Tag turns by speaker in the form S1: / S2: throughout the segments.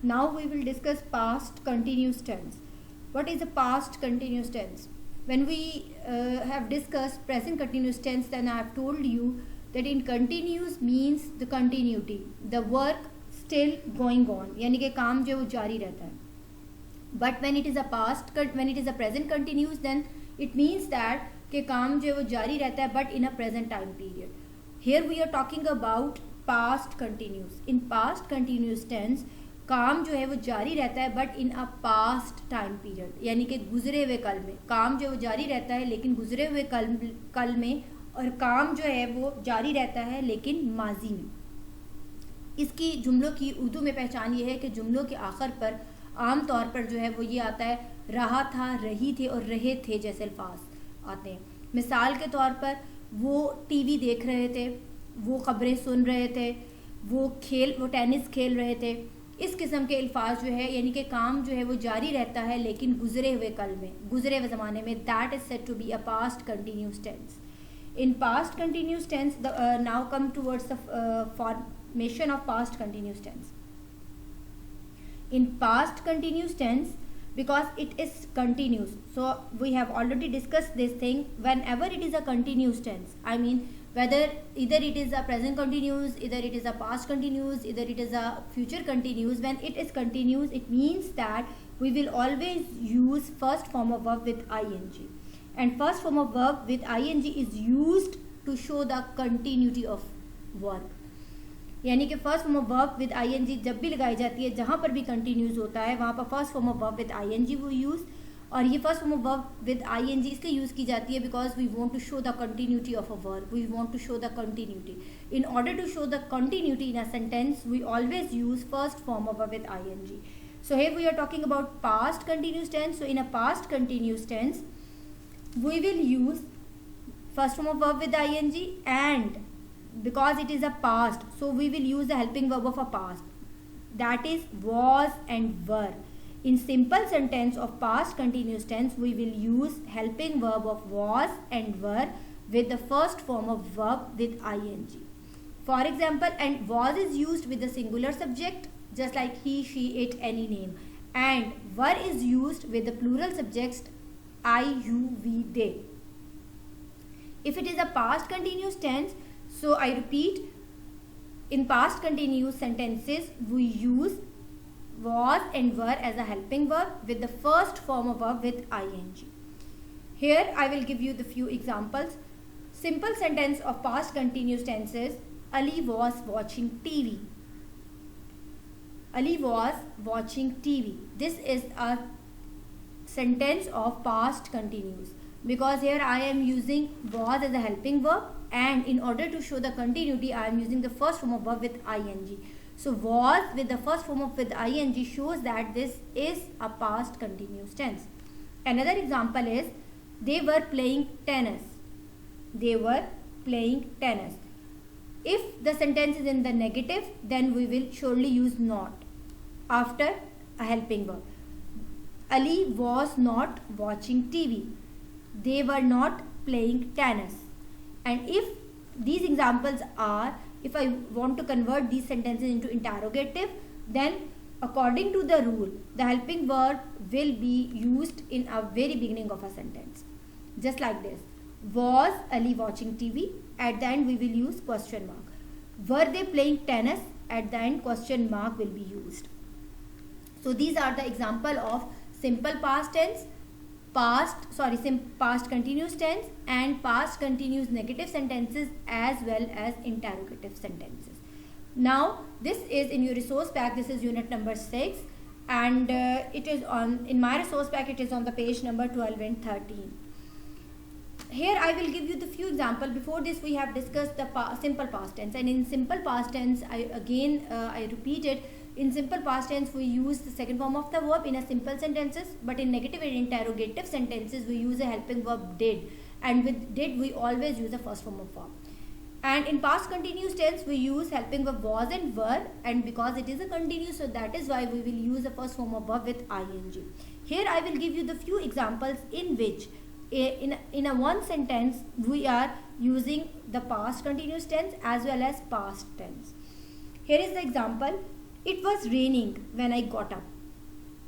S1: Now we will discuss past continuous tense. What is a past continuous tense? When we have discussed present continuous tense, then I have told you that in continuous means the continuity, the work still going on, यानी कि काम जो वो जारी रहता है. But when it is a present continuous, then it means that कि काम जो है वो जारी रहता है but in a present time period. Here we are talking about past continuous. In past continuous tense काम जो है वो जारी रहता है but in a past time period, यानी कि गुजरे हुए कल में. काम जो है वो जारी रहता है लेकिन गुजरे हुए कल में, और काम जो है वो जारी रहता है लेकिन माजी में. इसकी जुमलों की उर्दू में पहचान ये है कि जुमलों के आखिर पर आम तौर पर जो है वो ये आता है रहा था, रही थे और रहे थे जैसे अल्फाज आते हैं. मिसाल के तौर पर वो टीवी देख रहे थे, वो खबरें सुन रहे थे, वो टेनिस खेल रहे थे. इस किस्म के अल्फाज जो है यानी कि काम जो है वो जारी रहता है लेकिन गुजरे हुए कल में, गुजरे हुए ज़माने में. That is said to be a past continuous tense. In past continuous tense now come towards the formation of past continuous tense. In past continuous tense, because it is continuous, so we have already discussed this thing. Whenever it is a continuous tense, I mean whether either it is a present continuous, either it is a past continuous, either it is a future continuous. When it is continuous, it means that we will always use first form of verb with ing, and first form of verb with ing is used to show the continuity of work. यानी कि first form of verb with ING जब भी लगाई जाती है, जहाँ पर भी कंटिन्यूस होता है वहाँ पर first form of verb with ING वो यूज़. और ये first form of verb with ING इसलिए यूज़ की जाती है because we want to show the continuity of a verb, we want to show the continuity. In order to show the continuity in a sentence we always use first form of verb with ING. So here we are talking about past continuous tense. So in a past continuous tense we will use first form of verb with ING, and because it is a past, so we will use the helping verb of a past, that is was and were. In simple sentence of past continuous tense we will use helping verb of was and were with the first form of verb with ing. For example, and was is used with the singular subject just like he, she, it, any name, and were is used with the plural subjects I, you, we, they. If it is a past continuous tense, so I repeat, in past continuous sentences we use was and were as a helping verb with the first form of verb with ing. Here I will give you the few examples. Simple sentence of past continuous tenses: Ali was watching TV. Ali was watching TV. This is a sentence of past continuous because here I am using was as a helping verb, and in order to show the continuity I am using the first form of verb with ing. So was with the first form of with ing shows that this is a past continuous tense. Another example is they were playing tennis. They were playing tennis. If the sentence is in the negative, then we will surely use not after a helping verb. Ali was not watching TV. They were not playing tennis. And if these examples are, if I want to convert these sentences into interrogative, then according to the rule, the helping verb will be used in a very beginning of a sentence. Just like this. Was Ali watching TV? At the end we will use question mark. Were they playing tennis? At the end question mark will be used. So these are the example of simple past tense, past continuous tense, and past continuous negative sentences as well as interrogative sentences. Now this is in your resource pack. This is unit number 6, and it is on in my resource pack. It is on the page number 12 and 13. Here I will give you the few examples. Before this we have discussed the simple past tense, and in simple past tense I repeat it. In simple past tense we use the second form of the verb in a simple sentences, but in negative and interrogative sentences we use a helping verb did, and with did we always use the first form of verb. And in past continuous tense we use helping verb was and were, and because it is a continuous, so that is why we will use the first form of verb with ing. Here I will give you the few examples in which in a one sentence we are using the past continuous tense as well as past tense. Here is the example. It was raining when I got up.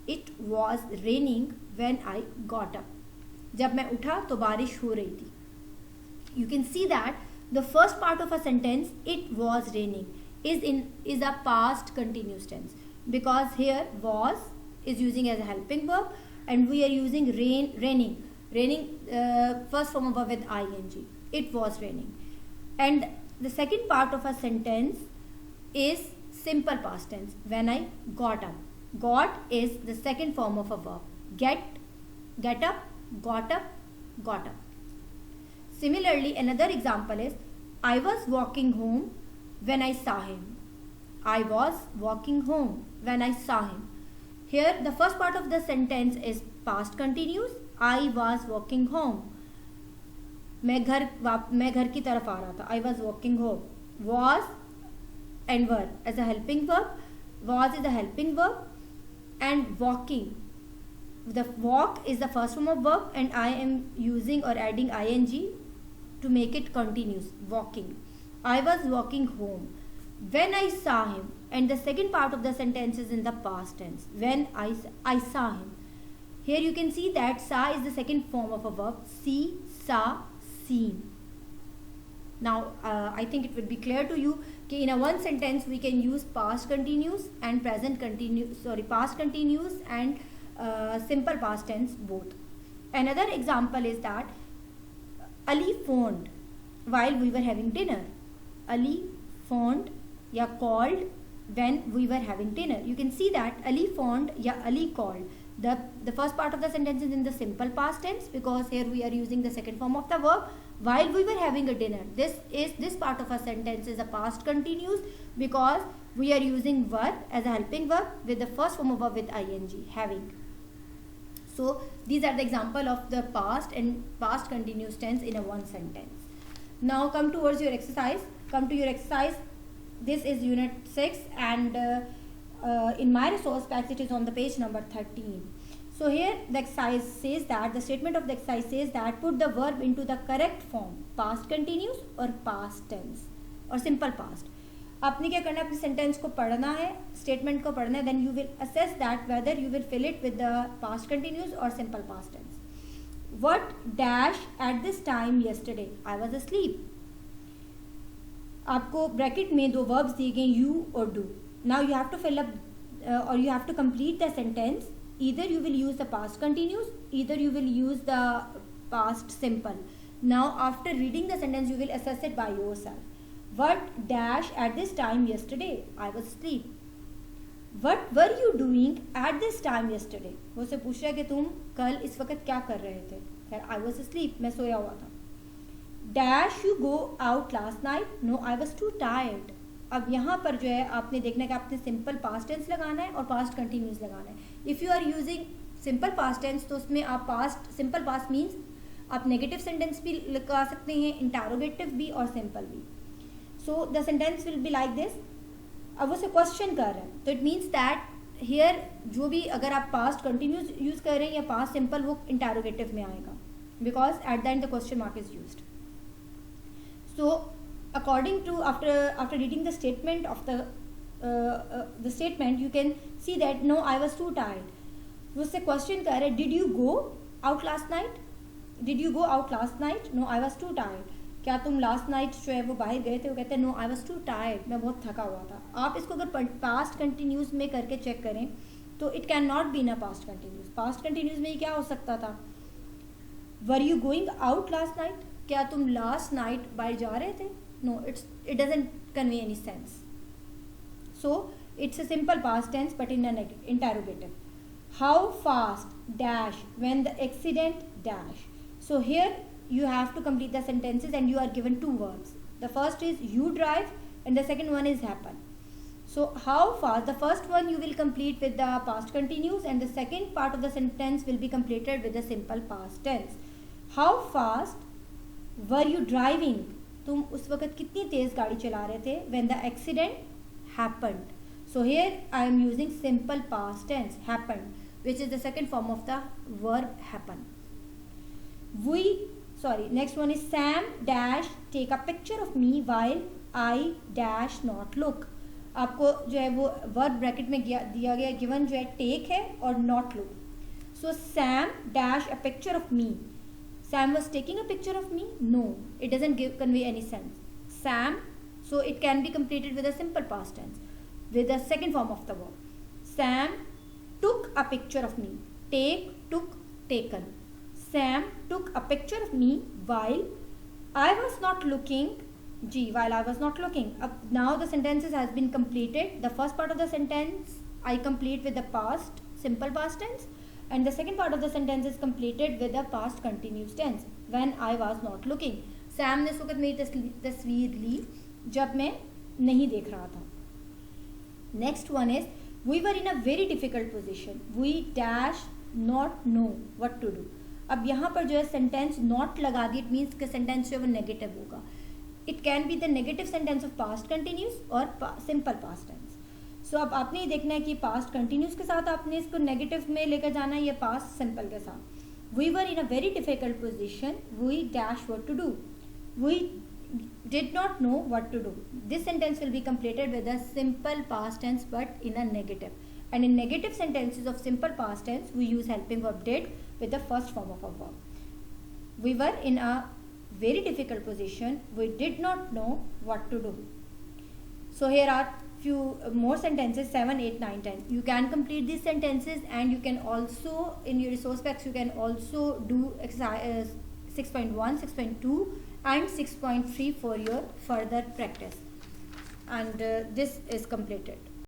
S1: It was raining when I got up. जब मैं उठा तो बारिश हो रही थी. You can see that the first part of a sentence, it was raining, is a past continuous tense, because here was is using as a helping verb and we are using raining first form of verb with ing. It was raining. And the second part of a sentence is simple past tense, when I got up. Got is the second form of a verb. Get up, got up, got up. Similarly, another example is I was walking home when I saw him. I was walking home when I saw him. Here the first part of the sentence is past continuous. I was walking home. मैं घर की तरफ आ रहा था. I was walking home. Was and were as a helping verb. Was is a helping verb, and walking. The walk is the first form of verb, and I am using or adding ing to make it continuous. Walking. I was walking home when I saw him, and the second part of the sentence is in the past tense. When I saw him. Here you can see that saw is the second form of a verb. See, saw, seen. Now I think it will be clear to you that in a one sentence we can use past continuous and past continuous and simple past tense both. Another example is that Ali phoned while we were having dinner. Ali phoned या called when we were having dinner. You can see that Ali phoned या Ali called. The first part of the sentence is in the simple past tense because here we are using the second form of the verb. While we were having a dinner. This part of a sentence is a past continuous because we are using verb as a helping verb with the first form of verb with ing, having. So these are the example of the past and past continuous tense in a one sentence. Now come towards your exercise. Come to your exercise. This is unit 6 and in my resource packs it is on the page number 13. So here the exercise says that the statement of the exercise says that put the verb into the correct form, past continuous or past tense or simple past. आपने क्या करना है, अपने sentence को पढ़ना है, statement को पढ़ना है, then you will assess that whether you will fill it with the past continuous और simple past tense. What dash at this time yesterday I was asleep. आपको ब्रैकेट में दो वर्ब्स दिए गए यू और do. Now you have to fill up और you have to complete the sentence. Either you will use the past continuous, either you will use the past simple. Now after reading the sentence you will assess it by yourself. What dash at this time yesterday? I was asleep. What were you doing at this time yesterday? वो उससे पूछ रहा है कि तुम कल इस वक्त क्या कर रहे थे. खैर I was asleep, मैं सोया हुआ था. Dash you go out last night? No, I was too tired. अब यहाँ पर जो है आपने देखना है कि आपने सिंपल पास्ट टेंस लगाना है और पास्ट कंटिन्यूस लगाना है. If you are using simple past tense तो उसमें आप पास्ट सिंपल पास्ट मीन्स आप नेगेटिव सेंटेंस भी लगा सकते हैं, इंटरोगेटिव भी और सिंपल भी. So the sentence will be like this. अब वो से क्वेश्चन कर रहे हैं तो इट मीन्स दैट हियर जो भी अगर आप पास्ट कंटिन्यूस यूज़ कर रहे हैं या पास्ट सिंपल वो इंटरोगेटिव में आएगा because at the end the question mark is used. So according to after reading the statement of the statement you can see that no I was too tired. वो उससे question कर रहे did you go out last night? Did you go out last night? No I was too tired. क्या तुम last night जो है वो बाहर गए थे? वो कहते हैं no I was too tired, मैं बहुत थका हुआ था. आप इसको अगर पास्ट कंटिन्यूस में करके चेक करें तो it can not be in a past continuous. Past continuous में क्या हो सकता था? Were you going out last night? क्या तुम लास्ट नाइट बाहर जा रहे थे? No, it doesn't convey any sense. So it's a simple past tense but in an interrogative. How fast dash when the accident dash. So here you have to complete the sentences and you are given two verbs. The first is you drive and the second one is happen. So how fast, the first one you will complete with the past continuous and the second part of the sentence will be completed with the simple past tense. How fast were you driving? तुम उस वक्त कितनी तेज़ गाड़ी चला रहे थे? when the accident happened. So here I am using simple past tense happened, which is the second form of the verb happen. Next one is Sam dash take a picture of me while I dash not look. आपको जो है वो verb bracket में दिया गया given जो है take है और not look. So Sam dash a picture of me. Sam was taking a picture of me? No, it doesn't convey any sense. Sam, so it can be completed with a simple past tense, with the second form of the verb. Sam took a picture of me. Take, took, taken. Sam took a picture of me while I was not looking. While I was not looking. Now the sentences has been completed. The first part of the sentence I complete with the past, simple past tense. And the second part of the sentence is completed with the past continuous tense. When I was not looking. Sam ने उस वक्त मेरी तस्वीर ली जब मैं नहीं देख रहा था. Next one is we were in a very difficult position. We dash not know what to do. अब यहाँ पर जो है सेंटेंस नॉट लगा दी. इट मीन्स कि सेंटेंस जो है वो नेगेटिव होगा. It can be the negative sentence of past continuous और सिंपल पास्ट टेंस. सो अब आपने ये देखना है कि पास्ट कंटिन्यूस के साथ आपने इसको नेगेटिव में लेकर जाना है या पास्ट सिंपल के साथ. We were in a very difficult position. We dash what to do. We did not know what to do. This sentence will be completed with a simple past tense but in a negative. And in negative sentences of simple past tense, we use helping verb did with the first form of a verb. We were in a very difficult position. We did not know what to do. So here are few more sentences, 7, 8, 9, 10. You can complete these sentences and you can also, in your resource packs, you can also do exercise 6.1, 6.2 and 6.3 for your further practice. And this is completed.